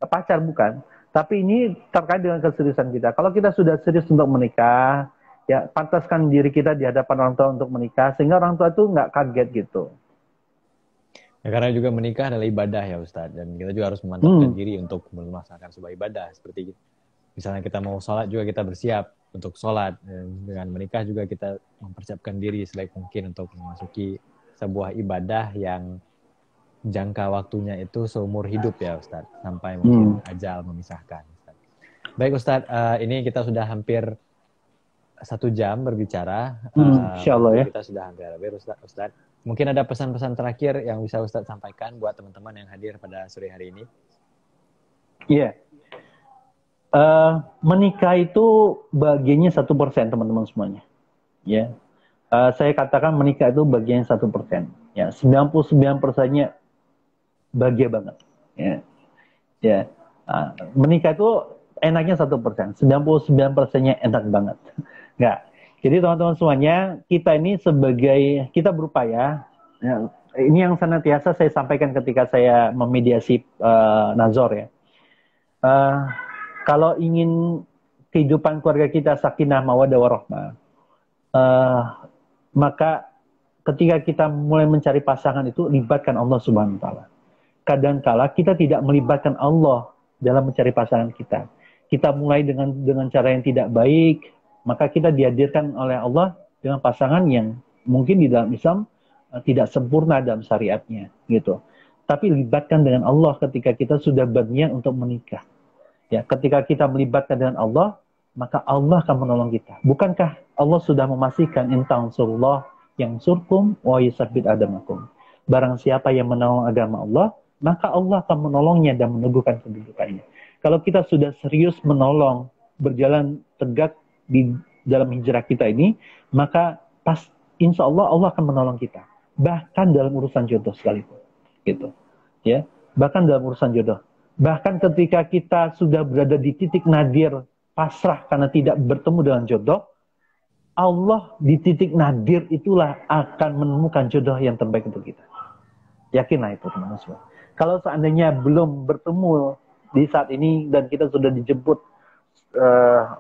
pacar, bukan. Tapi ini terkait dengan keseriusan kita. Kalau kita sudah serius untuk menikah, ya pantaskan diri kita di hadapan orang tua untuk menikah, sehingga orang tua itu nggak kaget gitu. Ya, karena juga menikah adalah ibadah ya Ustadz, dan kita juga harus memantapkan diri untuk melaksanakan sebuah ibadah. Seperti misalnya kita mau sholat juga kita bersiap untuk sholat. Dengan menikah juga kita mempersiapkan diri sebaik mungkin untuk memasuki sebuah ibadah yang jangka waktunya itu seumur hidup ya Ustadz, sampai mungkin ajal memisahkan. Ustadz. Baik Ustadz, ini kita sudah hampir 1 jam berbicara. Insyaallah ya. Kita sudah hampir habis Ustadz. Mungkin ada pesan-pesan terakhir yang bisa Ustadz sampaikan buat teman-teman yang hadir pada sore hari ini. Iya. Menikah itu bagiannya 1% teman-teman semuanya. Ya. Saya katakan menikah itu bagian 1%. Ya, 99%-nya bahagia banget. Ya. Menikah itu enaknya 1%. 99%-nya enak banget. Enggak. Jadi teman-teman semuanya, kita berupaya. Ya, ini yang senantiasa saya sampaikan ketika saya memediasi nazor ya. Kalau ingin kehidupan keluarga kita sakinah mawaddah warahmah, eh, maka ketika kita mulai mencari pasangan itu libatkan Allah Subhanahu wa taala. Kadangkala kita tidak melibatkan Allah dalam mencari pasangan kita. Kita mulai dengan cara yang tidak baik, maka kita dihadirkan oleh Allah dengan pasangan yang mungkin di dalam Islam tidak sempurna dalam syariatnya, gitu. Tapi libatkan dengan Allah ketika kita sudah berniat untuk menikah. Ya, ketika kita melibatkan dengan Allah, maka Allah akan menolong kita. Bukankah Allah sudah memastikan intang surullah yang surkum wa yusabbit adamakum. Barang siapa yang menolong agama Allah, maka Allah akan menolongnya dan meneguhkan kedudukannya. Kalau kita sudah serius menolong, berjalan tegak di dalam hijrah kita ini, maka insya Allah Allah akan menolong kita. Bahkan dalam urusan jodoh sekalipun. Gitu. Ya, bahkan dalam urusan jodoh. Bahkan ketika kita sudah berada di titik nadir, pasrah karena tidak bertemu dengan jodoh, Allah di titik nadir itulah akan menemukan jodoh yang terbaik untuk kita. Yakinlah itu teman-teman semua. Kalau seandainya belum bertemu di saat ini dan kita sudah dijemput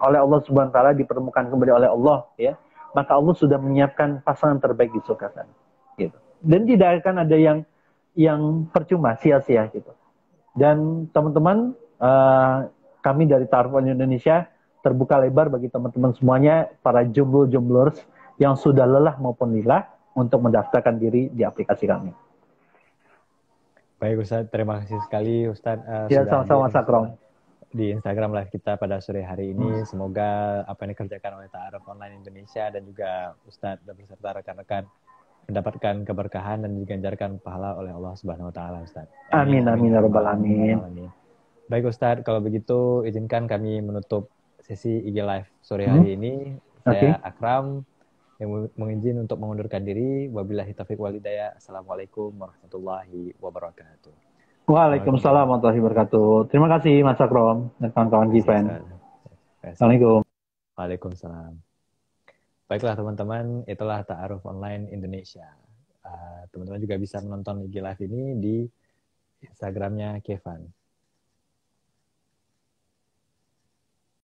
oleh Allah Subhanahu wa taala, dipertemukan kembali oleh Allah, ya, maka Allah sudah menyiapkan pasangan terbaik di surga sana. Gitu. Dan tidak akan ada yang percuma, sia-sia gitu. Dan teman-teman, kami dari Ta'aruf Indonesia terbuka lebar bagi teman-teman semuanya, para jomblo-jomblers yang sudah lelah maupun lilah untuk mendaftarkan diri di aplikasi kami. Baik Ustadz, terima kasih sekali Ustadz Ya, sudah sama-sama Sakrom. Di Instagram live kita pada sore hari ini. Semoga apa yang dikerjakan oleh Ta'aruf Online Indonesia dan juga Ustadz dan beserta rekan-rekan mendapatkan keberkahan dan diganjarkan pahala oleh Allah Subhanahu wa taala, Ustaz. Amin amin ya rabbal alamin. Baik Ustaz, kalau begitu izinkan kami menutup sesi IG Live sore hari ini. Saya Akram yang mengizin untuk mengundurkan diri. Wabillahi taufiq wal hidayah. Assalamualaikum warahmatullahi wabarakatuh. Waalaikumsalam warahmatullahi wabarakatuh. Terima kasih Mas Akram dan kawan-kawan Given. Assalamualaikum. Waalaikumsalam. Baiklah teman-teman, itulah Ta'aruf Online Indonesia. Teman-teman juga bisa menonton IG Live ini di Instagramnya Kevan.